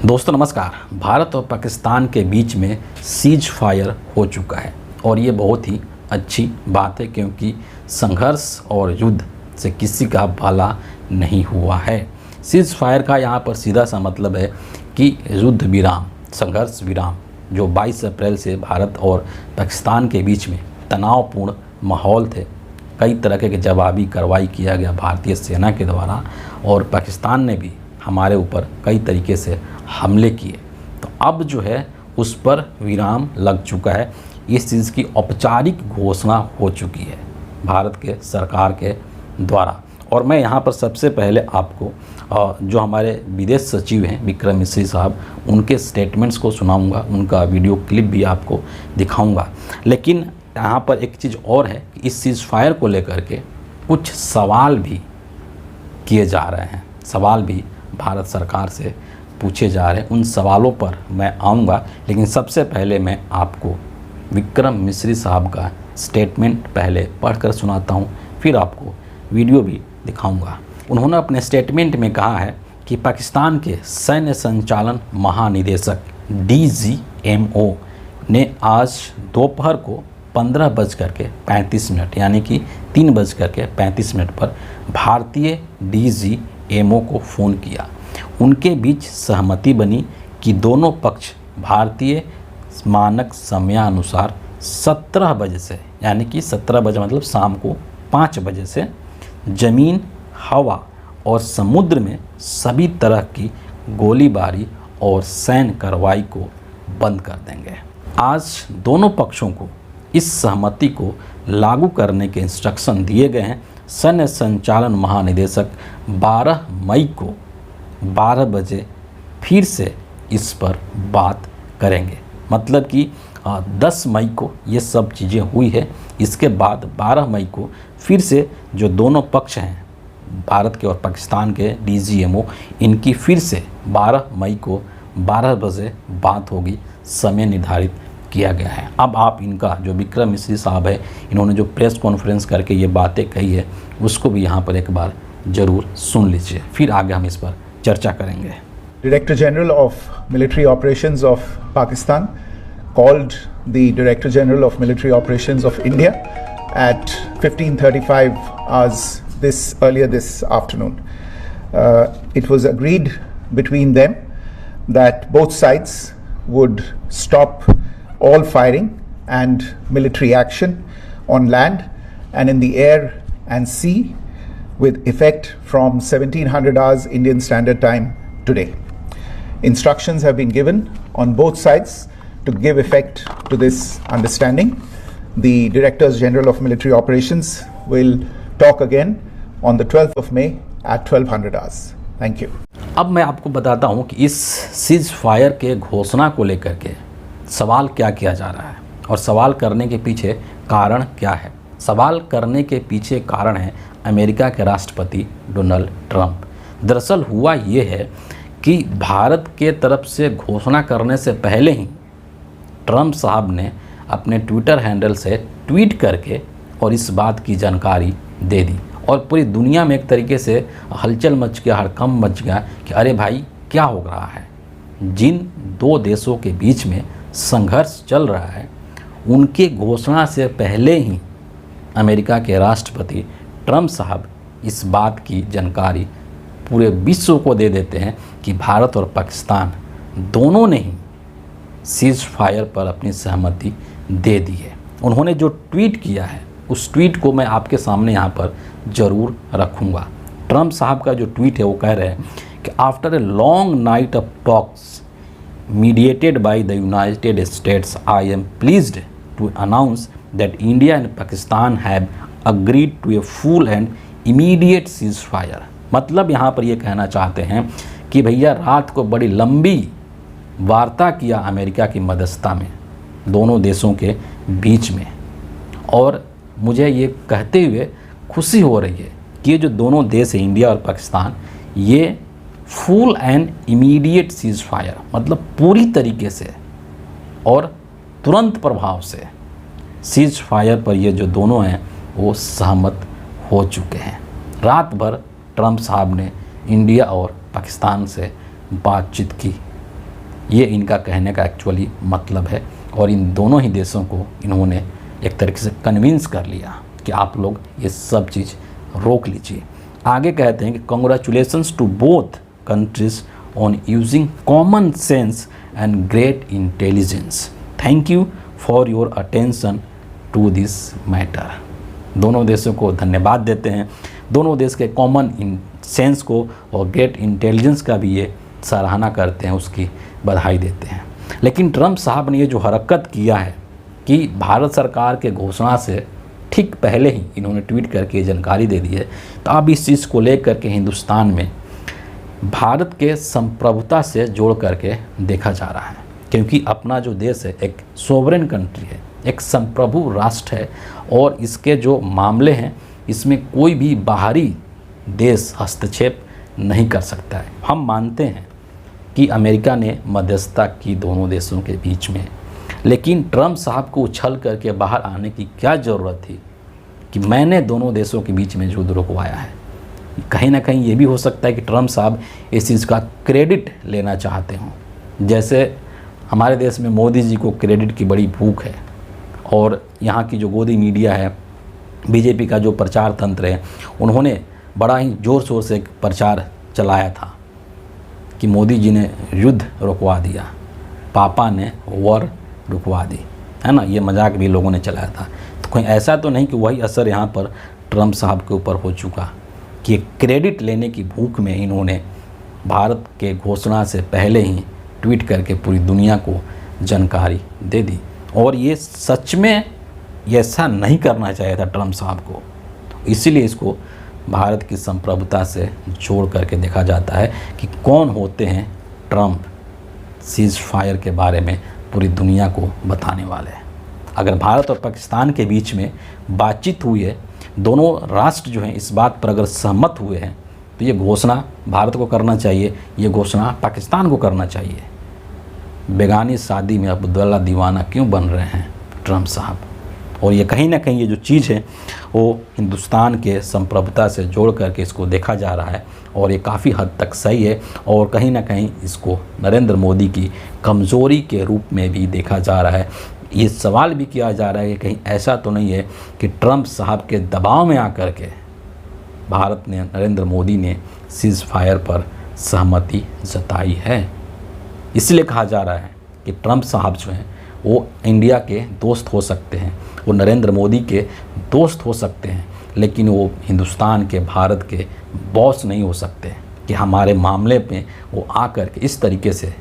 दोस्तों नमस्कार। भारत और पाकिस्तान के बीच में सीज फायर हो चुका है और ये बहुत ही अच्छी बात है क्योंकि संघर्ष और युद्ध से किसी का भला नहीं हुआ है। सीज फायर का यहाँ पर सीधा सा मतलब है कि युद्ध विराम, संघर्ष विराम जो 22 अप्रैल से भारत और पाकिस्तान के बीच में तनावपूर्ण माहौल थे। कई तरह के जवाबी कार्रवाई किया गया भारतीय सेना के द्वारा और पाकिस्तान ने भी हमारे ऊपर कई तरीके से हमले किए। तो अब जो है उस पर विराम लग चुका है। इस चीज़ की औपचारिक घोषणा हो चुकी है भारत के सरकार के द्वारा। और मैं यहाँ पर सबसे पहले आपको जो हमारे विदेश सचिव हैं विक्रम मिश्री साहब, उनके स्टेटमेंट्स को सुनाऊंगा, उनका वीडियो क्लिप भी आपको दिखाऊंगा। लेकिन यहाँ पर एक चीज़ और है कि इस सीज फायर को लेकर के कुछ सवाल भी किए जा रहे हैं, सवाल भी भारत सरकार से पूछे जा रहे हैं। उन सवालों पर मैं आऊँगा, लेकिन सबसे पहले मैं आपको विक्रम मिश्री साहब का स्टेटमेंट पहले पढ़कर सुनाता हूँ, फिर आपको वीडियो भी दिखाऊंगा। उन्होंने अपने स्टेटमेंट में कहा है कि पाकिस्तान के सैन्य संचालन महानिदेशक DGMO ने आज दोपहर को 15:35 यानी कि 3:35 पर भारतीय DGMO को फ़ोन किया। उनके बीच सहमति बनी कि दोनों पक्ष भारतीय मानक समयानुसार 17 बजे से, यानी कि 17 बजे मतलब शाम को 5 बजे से ज़मीन, हवा और समुद्र में सभी तरह की गोलीबारी और सैन्य कार्रवाई को बंद कर देंगे। आज दोनों पक्षों को इस सहमति को लागू करने के इंस्ट्रक्शन दिए गए हैं। सैन्य संचालन महानिदेशक 12 मई को 12 बजे फिर से इस पर बात करेंगे। मतलब कि 10 मई को ये सब चीज़ें हुई है। इसके बाद 12 मई को फिर से जो दोनों पक्ष हैं भारत के और पाकिस्तान के DGMO, इनकी फिर से 12 मई को 12 बजे बात होगी, समय निर्धारित किया गया है। अब आप इनका जो विक्रम मिश्री साहब है, इन्होंने जो प्रेस कॉन्फ्रेंस करके ये बातें कही है उसको भी यहाँ पर एक बार ज़रूर सुन लीजिए, फिर आगे हम इस पर चर्चा करेंगे। Director General of Military Operations of Pakistan called the Director General of Military Operations of India at 15:35 hours earlier this afternoon. It was agreed between them that both sides would stop all firing and military action on land and in the air and sea with effect from 1700 hours Indian Standard Time today. Instructions have been given on both sides to give effect to this understanding. The Directors General of Military Operations will talk again on the 12th of May at 1200 hours. Thank you. अब मैं आपको बताता हूं कि इस cease fire के घोषणा को लेकर के सवाल क्या किया जा रहा है और सवाल करने के पीछे कारण क्या है। सवाल करने के पीछे कारण है अमेरिका के राष्ट्रपति डोनाल्ड ट्रंप। दरअसल हुआ ये है कि भारत के तरफ से घोषणा करने से पहले ही ट्रंप साहब ने अपने ट्विटर हैंडल से ट्वीट करके और इस बात की जानकारी दे दी और पूरी दुनिया में एक तरीके से हलचल मच गया, हड़कंप मच गया कि अरे भाई क्या हो रहा है। जिन दो देशों के बीच में संघर्ष चल रहा है उनके घोषणा से पहले ही अमेरिका के राष्ट्रपति ट्रंप साहब इस बात की जानकारी पूरे विश्व को दे देते हैं कि भारत और पाकिस्तान दोनों ने ही सीज फायर पर अपनी सहमति दे दी है। उन्होंने जो ट्वीट किया है उस ट्वीट को मैं आपके सामने यहाँ पर ज़रूर रखूँगा। ट्रंप साहब का जो ट्वीट है वो कह रहे हैं कि after a long night of talks mediated by the United States, I am pleased to announce that India and Pakistan have agreed to a full and immediate ceasefire। मतलब यहाँ पर ये कहना चाहते हैं कि भैया रात को बड़ी लंबी वार्ता किया अमेरिका की मध्यस्थता में दोनों देशों के बीच में, और मुझे ये कहते हुए खुशी हो रही है कि ये जो दोनों देश हैं इंडिया और पाकिस्तान, ये full and immediate cease fire मतलब पूरी तरीके से और तुरंत प्रभाव से सीज फायर पर ये जो दोनों हैं वो सहमत हो चुके हैं। रात भर ट्रंप साहब ने इंडिया और पाकिस्तान से बातचीत की ये इनका कहने का एक्चुअली मतलब है। और इन दोनों ही देशों को इन्होंने एक तरीके से कन्विंस कर लिया कि आप लोग ये सब चीज़ रोक लीजिए। आगे कहते हैं कि congratulations to both countries on using common sense and great intelligence, thank you for your attention to this matter. दोनों देशों को धन्यवाद देते हैं, दोनों देश के कॉमन सेंस को और ग्रेट इंटेलिजेंस का भी ये सराहना करते हैं, उसकी बधाई देते हैं। लेकिन ट्रंप साहब ने ये जो हरकत किया है कि भारत सरकार के घोषणा से ठीक पहले ही इन्होंने ट्वीट करके जानकारी दे दी है, तो अब इस चीज़ को लेकर के हिंदुस्तान में भारत के संप्रभुता से जोड़ करके देखा जा रहा है। क्योंकि अपना जो देश है एक सोवरेन कंट्री है, एक संप्रभु राष्ट्र है, और इसके जो मामले हैं इसमें कोई भी बाहरी देश हस्तक्षेप नहीं कर सकता है। हम मानते हैं कि अमेरिका ने मध्यस्थता की दोनों देशों के बीच में, लेकिन ट्रंप साहब को उछल करके बाहर आने की क्या ज़रूरत थी कि मैंने दोनों देशों के बीच में युद्ध रुकवाया है। कहीं ना कहीं ये भी हो सकता है कि ट्रंप साहब इस चीज़ का क्रेडिट लेना चाहते हों। जैसे हमारे देश में मोदी जी को क्रेडिट की बड़ी भूख है, और यहाँ की जो गोदी मीडिया है, बीजेपी का जो प्रचार तंत्र है, उन्होंने बड़ा ही ज़ोर शोर से एक प्रचार चलाया था कि मोदी जी ने युद्ध रुकवा दिया, पापा ने वॉर रुकवा दी, है ना। ये मजाक भी लोगों ने चलाया था। तो कोई ऐसा तो नहीं कि वही असर यहाँ पर ट्रंप साहब के ऊपर हो चुका कि क्रेडिट लेने की भूख में इन्होंने भारत के घोषणा से पहले ही ट्वीट करके पूरी दुनिया को जानकारी दे दी। और ये सच में ऐसा नहीं करना चाहिए था ट्रंप साहब को, इसीलिए इसको भारत की संप्रभुता से जोड़ करके देखा जाता है कि कौन होते हैं ट्रंप सीज फायर के बारे में पूरी दुनिया को बताने वाले हैं। अगर भारत और पाकिस्तान के बीच में बातचीत हुई है, दोनों राष्ट्र जो हैं इस बात पर अगर सहमत हुए हैं, तो ये घोषणा भारत को करना चाहिए, ये घोषणा पाकिस्तान को करना चाहिए। बेगानी शादी में अब्दुल्ला दीवाना क्यों बन रहे हैं ट्रंप साहब? और ये कहीं ना कहीं ये जो चीज़ है वो हिंदुस्तान के संप्रभुता से जोड़ करके इसको देखा जा रहा है, और ये काफ़ी हद तक सही है। और कहीं ना कहीं इसको नरेंद्र मोदी की कमज़ोरी के रूप में भी देखा जा रहा है। ये सवाल भी किया जा रहा है कि कहीं ऐसा तो नहीं है कि ट्रंप साहब के दबाव में आकर के भारत ने, नरेंद्र मोदी ने सीज़ फायर पर सहमति जताई है। इसलिए कहा जा रहा है कि ट्रंप साहब जो हैं वो इंडिया के दोस्त हो सकते हैं, वो नरेंद्र मोदी के दोस्त हो सकते हैं, लेकिन वो हिंदुस्तान के, भारत के बॉस नहीं हो सकते कि हमारे मामले में वो आकर के इस तरीके से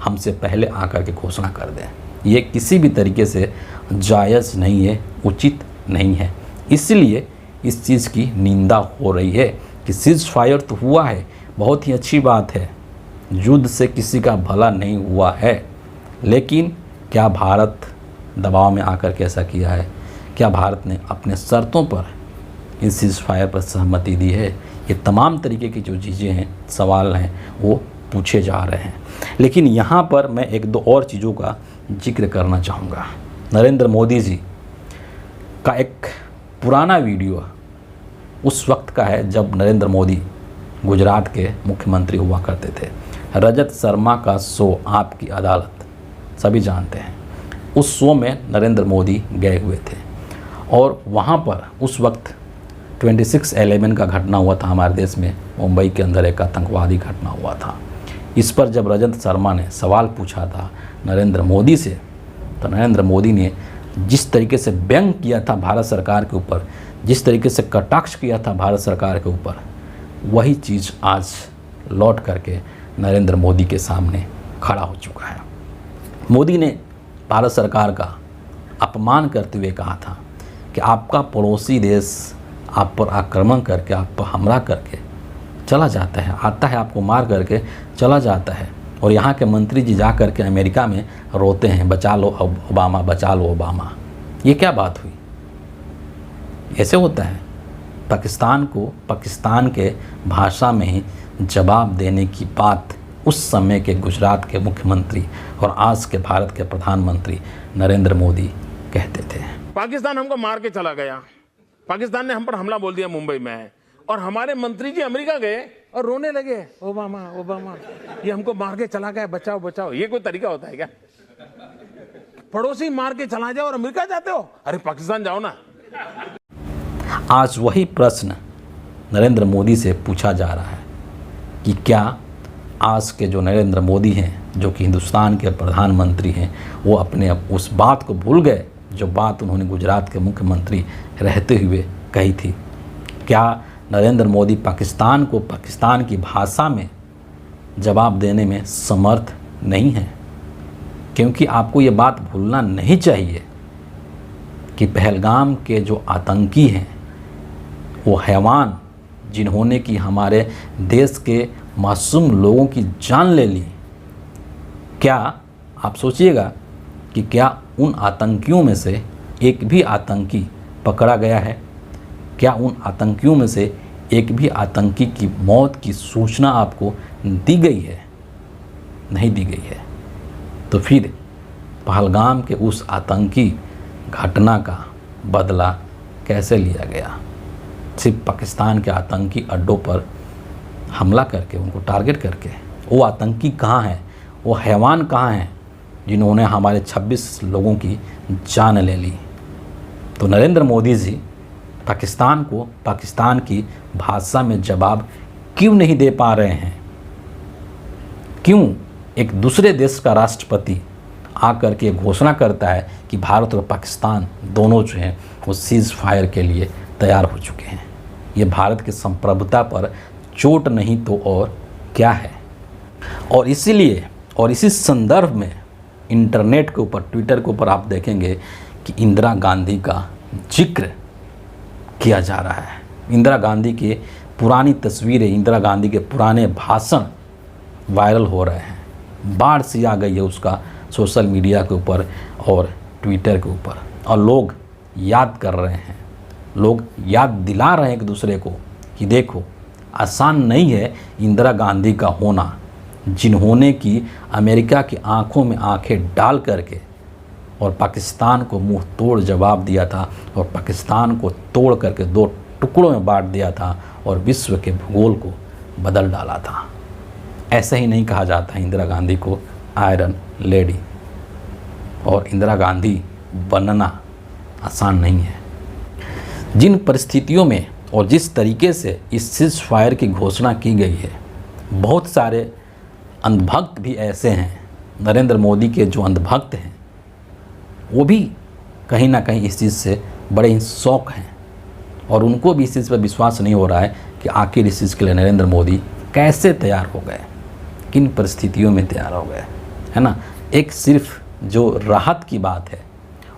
हमसे पहले आकर के घोषणा कर दें। ये किसी भी तरीके से जायज़ नहीं है, उचित नहीं है। इसलिए इस चीज़ की निंदा हो रही है कि सीज फायर तो हुआ है, बहुत ही अच्छी बात है, युद्ध से किसी का भला नहीं हुआ है, लेकिन क्या भारत दबाव में आकर के ऐसा किया है? क्या भारत ने अपने शर्तों पर इस सीज फायर पर सहमति दी है? ये तमाम तरीके की जो चीज़ें हैं, सवाल हैं, वो पूछे जा रहे हैं। लेकिन यहाँ पर मैं एक दो और चीज़ों का जिक्र करना चाहूँगा। नरेंद्र मोदी जी का एक पुराना वीडियो उस वक्त का है जब नरेंद्र मोदी गुजरात के मुख्यमंत्री हुआ करते थे। रजत शर्मा का शो आपकी अदालत सभी जानते हैं। उस शो में नरेंद्र मोदी गए हुए थे, और वहाँ पर उस वक्त 26/11 का घटना हुआ था हमारे देश में। मुंबई के अंदर एक आतंकवादी घटना हुआ था। इस पर जब रजत शर्मा ने सवाल पूछा था नरेंद्र मोदी से, तो नरेंद्र मोदी ने जिस तरीके से व्यंग किया था भारत सरकार के ऊपर, जिस तरीके से कटाक्ष किया था भारत सरकार के ऊपर, वही चीज़ आज लौट करके नरेंद्र मोदी के सामने खड़ा हो चुका है। मोदी ने भारत सरकार का अपमान करते हुए कहा था कि आपका पड़ोसी देश आप पर आक्रमण करके, आप पर हमला करके चला जाता है, आता है आपको मार करके चला जाता है, और यहाँ के मंत्री जी जा करके अमेरिका में रोते हैं, बचा लो ओबामा, बचा लो ओबामा। ये क्या बात हुई? ऐसे होता है? पाकिस्तान को पाकिस्तान के भाषा में ही जवाब देने की बात उस समय के गुजरात के मुख्यमंत्री और आज के भारत के प्रधानमंत्री नरेंद्र मोदी कहते थे। पाकिस्तान हमको मार के चला गया, पाकिस्तान ने हम पर हमला बोल दिया मुंबई में, और हमारे मंत्री जी अमेरिका गए और रोने लगे, ओबामा ओबामा ये हमको मार के चला गया, बचाओ बचाओ। ये कोई तरीका होता है क्या? पड़ोसी मार के चला जाओ और अमेरिका जाते हो? अरे पाकिस्तान जाओ ना। आज वही प्रश्न नरेंद्र मोदी से पूछा जा रहा है कि क्या आज के जो नरेंद्र मोदी हैं, जो कि हिंदुस्तान के प्रधानमंत्री हैं, वो अपने उस बात को भूल गए जो बात उन्होंने गुजरात के मुख्यमंत्री रहते हुए कही थी? क्या नरेंद्र मोदी पाकिस्तान को पाकिस्तान की भाषा में जवाब देने में समर्थ नहीं हैं? क्योंकि आपको ये बात भूलना नहीं चाहिए कि पहलगाम के जो आतंकी हैं वो हैवान, जिन्होंने कि हमारे देश के मासूम लोगों की जान ले ली, क्या आप सोचिएगा कि क्या उन आतंकियों में से एक भी आतंकी पकड़ा गया है? क्या उन आतंकियों में से एक भी आतंकी की मौत की सूचना आपको दी गई है? नहीं दी गई है। तो फिर पहलगाम के उस आतंकी घटना का बदला कैसे लिया गया? सिर्फ पाकिस्तान के आतंकी अड्डों पर हमला करके, उनको टारगेट करके। वो आतंकी कहाँ हैं? वो हैवान कहाँ हैं जिन्होंने हमारे 26 लोगों की जान ले ली? तो नरेंद्र मोदी जी पाकिस्तान को पाकिस्तान की भाषा में जवाब क्यों नहीं दे पा रहे हैं? क्यों एक दूसरे देश का राष्ट्रपति आकर के घोषणा करता है कि भारत और पाकिस्तान दोनों जो हैं वो सीज़ फायर के लिए तैयार हो चुके हैं? ये भारत की संप्रभुता पर चोट नहीं तो और क्या है? और इसीलिए और इसी संदर्भ में इंटरनेट के ऊपर, ट्विटर के ऊपर आप देखेंगे कि इंदिरा गांधी का जिक्र किया जा रहा है। इंदिरा गांधी की पुरानी तस्वीरें, इंदिरा गांधी के पुराने भाषण वायरल हो रहे हैं। बाढ़ सी आ गई है उसका सोशल मीडिया के ऊपर और ट्विटर के ऊपर, और लोग याद कर रहे हैं, लोग याद दिला रहे हैं एक दूसरे को कि देखो, आसान नहीं है इंदिरा गांधी का होना, जिन्होंने कि अमेरिका की आंखों में आंखें डाल करके और पाकिस्तान को मुंह तोड़ जवाब दिया था और पाकिस्तान को तोड़ करके 2 टुकड़ों में बांट दिया था और विश्व के भूगोल को बदल डाला था। ऐसे ही नहीं कहा जाता इंदिरा गांधी को आयरन लेडी, और इंदिरा गांधी बनना आसान नहीं है। जिन परिस्थितियों में और जिस तरीके से इस सीज़ फायर की घोषणा की गई है, बहुत सारे अंधभक्त भी ऐसे हैं, नरेंद्र मोदी के जो अंधभक्त हैं वो भी कहीं ना कहीं इस चीज़ से बड़े ही शौक हैं, और उनको भी इस चीज़ पर विश्वास नहीं हो रहा है कि आखिर इस चीज़ के लिए नरेंद्र मोदी कैसे तैयार हो गए, किन परिस्थितियों में तैयार हो गए, है ना। एक सिर्फ जो राहत की बात है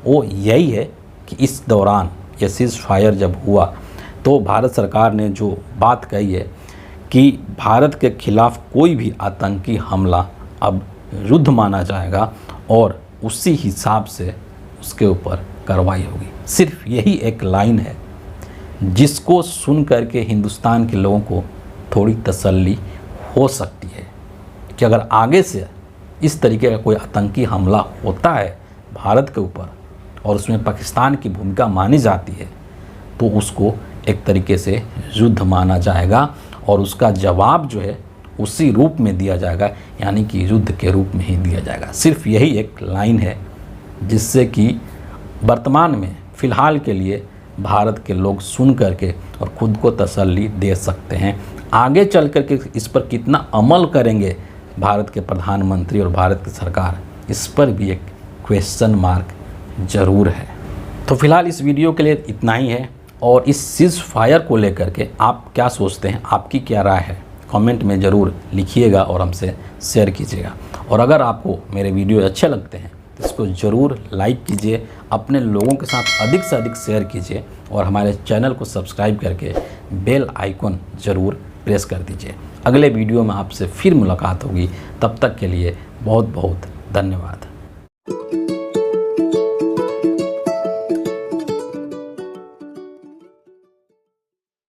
वो यही है कि इस दौरान ये सीज़ फायर जब हुआ तो भारत सरकार ने जो बात कही है कि भारत के खिलाफ़ कोई भी आतंकी हमला अब युद्ध माना जाएगा और उसी हिसाब से उसके ऊपर कार्रवाई होगी। सिर्फ यही एक लाइन है जिसको सुन करके हिंदुस्तान के लोगों को थोड़ी तसल्ली हो सकती है कि अगर आगे से इस तरीके का कोई आतंकी हमला होता है भारत के ऊपर और उसमें पाकिस्तान की भूमिका मानी जाती है तो उसको एक तरीके से युद्ध माना जाएगा और उसका जवाब जो है उसी रूप में दिया जाएगा, यानी कि युद्ध के रूप में ही दिया जाएगा। सिर्फ यही एक लाइन है जिससे कि वर्तमान में फ़िलहाल के लिए भारत के लोग सुन करके और ख़ुद को तसल्ली दे सकते हैं। आगे चल कर के इस पर कितना अमल करेंगे भारत के प्रधानमंत्री और भारत की सरकार, इस पर भी एक क्वेश्चन मार्क ज़रूर है। तो फिलहाल इस वीडियो के लिए इतना ही है, और इस सीज़ फायर को लेकर के आप क्या सोचते हैं, आपकी क्या राय है, कमेंट में ज़रूर लिखिएगा और हमसे शेयर कीजिएगा। और अगर आपको मेरे वीडियो अच्छे लगते हैं तो इसको ज़रूर लाइक कीजिए, अपने लोगों के साथ अधिक से अधिक शेयर कीजिए और हमारे चैनल को सब्सक्राइब करके बेल आइकन ज़रूर प्रेस कर दीजिए। अगले वीडियो में आपसे फिर मुलाकात होगी, तब तक के लिए बहुत बहुत धन्यवाद।